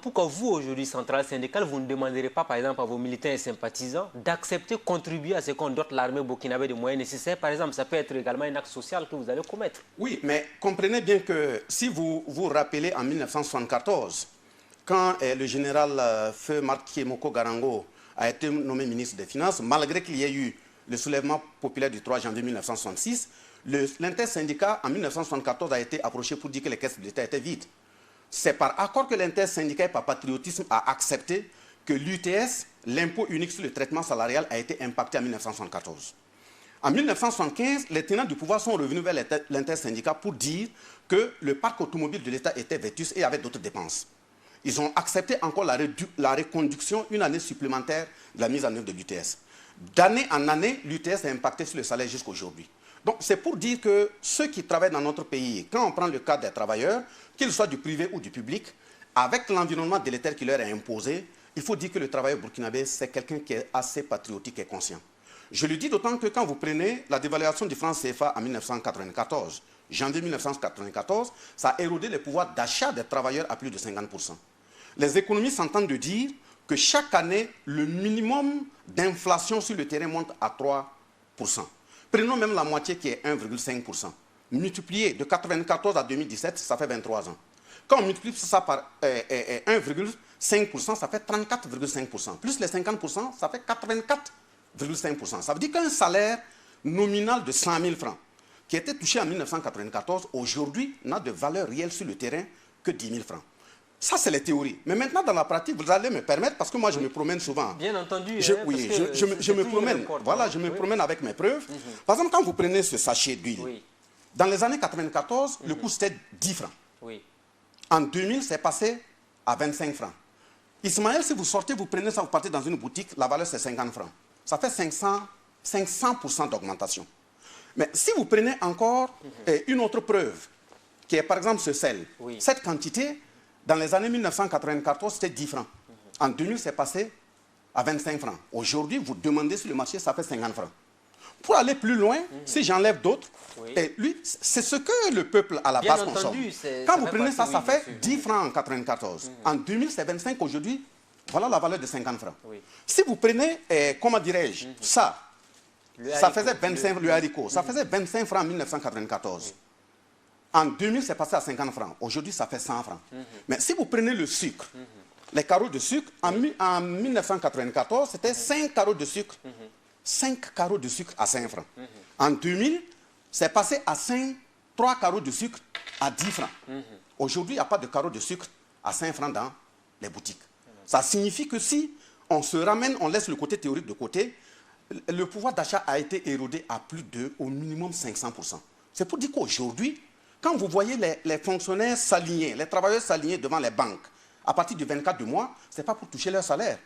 Pourquoi vous, aujourd'hui, centrale syndicale, vous ne demanderez pas, par exemple, à vos militants et sympathisants d'accepter, contribuer à ce qu'on dote l'armée burkinabé des moyens nécessaires? Par exemple, ça peut être également un acte social que vous allez commettre. Oui, mais comprenez bien que si vous vous rappelez en 1974, quand le général Feu Marquis Moko Garango a été nommé ministre des Finances, malgré qu'il y ait eu le soulèvement populaire du 3 janvier 1966, l'intersyndicat en 1974 a été approché pour dire que les caisses de l'État étaient vides. C'est par accord que l'intersyndicat et par patriotisme a accepté que l'UTS, l'impôt unique sur le traitement salarial, a été impacté en 1974. En 1975, les tenants du pouvoir sont revenus vers l'intersyndicat pour dire que le parc automobile de l'État était vétuste et avait d'autres dépenses. Ils ont accepté encore la reconduction une année supplémentaire de la mise en œuvre de l'UTS. D'année en année, l'UTS est impacté sur le salaire jusqu'à aujourd'hui. Donc c'est pour dire que ceux qui travaillent dans notre pays, quand on prend le cas des travailleurs, qu'ils soient du privé ou du public, avec l'environnement délétère qui leur est imposé, il faut dire que le travailleur burkinabé, c'est quelqu'un qui est assez patriotique et conscient. Je le dis d'autant que quand vous prenez la dévaluation du franc CFA en 1994, janvier 1994, ça a érodé le pouvoir d'achat des travailleurs à plus de 50%. Les économistes s'entendent de dire que chaque année, le minimum d'inflation sur le terrain monte à 3%. Prenons même la moitié qui est 1,5%. Multiplié de 1994 à 2017, ça fait 23 ans. Quand on multiplie ça par 1,5%, ça fait 34,5%. Plus les 50%, ça fait 84,5%. Ça veut dire qu'un salaire nominal de 100 000 francs, qui était touché en 1994, aujourd'hui n'a de valeur réelle sur le terrain que 10 000 francs. Ça, c'est les théories. Mais maintenant, dans la pratique, vous allez me permettre, parce que moi, je me promène souvent. Bien entendu. Je me promène. Voilà, je me promène avec mes preuves. Par exemple, quand vous prenez ce sachet d'huile, dans les années 1994, le coût, c'était 10 francs. En 2000, c'est passé à 25 francs. Ismaël, si vous sortez, vous prenez ça, vous partez dans une boutique, la valeur, c'est 50 francs. Ça fait 500% d'augmentation. Mais si vous prenez encore une autre preuve, qui est par exemple ce sel, cette quantité, dans les années 1994, c'était 10 francs. En 2000, c'est passé à 25 francs. Aujourd'hui, vous demandez sur le marché, ça fait 50 francs. Pour aller plus loin, si j'enlève d'autres, lui, c'est ce que le peuple à la base consomme. Quand vous prenez ça, ça fait 10 francs en 1994. En 2000, c'est 25. Aujourd'hui, voilà la valeur de 50 francs. Si vous prenez, comment dirais-je, ça faisait 25, le haricot, ça faisait 25 francs en 1994. En 2000, c'est passé à 50 francs. Aujourd'hui, ça fait 100 francs. Mais si vous prenez le sucre, les carreaux de sucre, en 1994, c'était 5 carreaux de sucre. 5 carreaux de sucre à 5 francs. En 2000, c'est passé à 3 carreaux de sucre à 10 francs. Aujourd'hui, il n'y a pas de carreaux de sucre à 5 francs dans les boutiques. Ça signifie que si on se ramène, on laisse le côté théorique de côté, le pouvoir d'achat a été érodé à plus de, au minimum 500%. C'est pour dire qu'aujourd'hui, quand vous voyez les fonctionnaires s'aligner, les travailleurs s'aligner devant les banques, à partir du 24 du mois, ce n'est pas pour toucher leur salaire.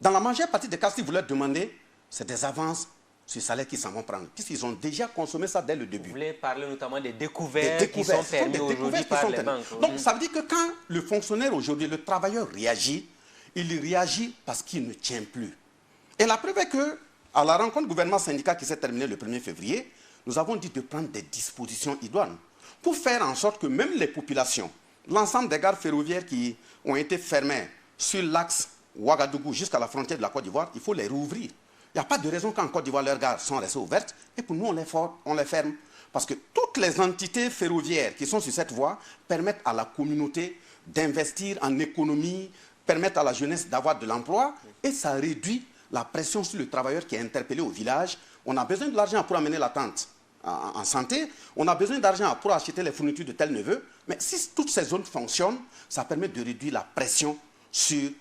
Dans la majeure partie des cas, si vous leur demandez, c'est des avances sur le salaire qu'ils s'en vont prendre, puisqu'ils ont déjà consommé ça dès le début. Vous voulez parler notamment des découvertes qui sont permises aujourd'hui par les banques. Donc ça veut dire que quand le fonctionnaire aujourd'hui, le travailleur réagit, il réagit parce qu'il ne tient plus. Et la preuve est que, à la rencontre gouvernement-syndicat qui s'est terminée le 1er février, nous avons dit de prendre des dispositions idoines pour faire en sorte que même les populations, l'ensemble des gares ferroviaires qui ont été fermées sur l'axe Ouagadougou jusqu'à la frontière de la Côte d'Ivoire, il faut les rouvrir. Il n'y a pas de raison qu'en Côte d'Ivoire, leurs gares sont restées ouvertes et pour nous, on les ferme. Parce que toutes les entités ferroviaires qui sont sur cette voie permettent à la communauté d'investir en économie, permettent à la jeunesse d'avoir de l'emploi et ça réduit la pression sur le travailleur qui est interpellé au village. On a besoin de l'argent pour amener la tente en santé, on a besoin d'argent pour acheter les fournitures de tel neveu, mais si toutes ces zones fonctionnent, ça permet de réduire la pression sur le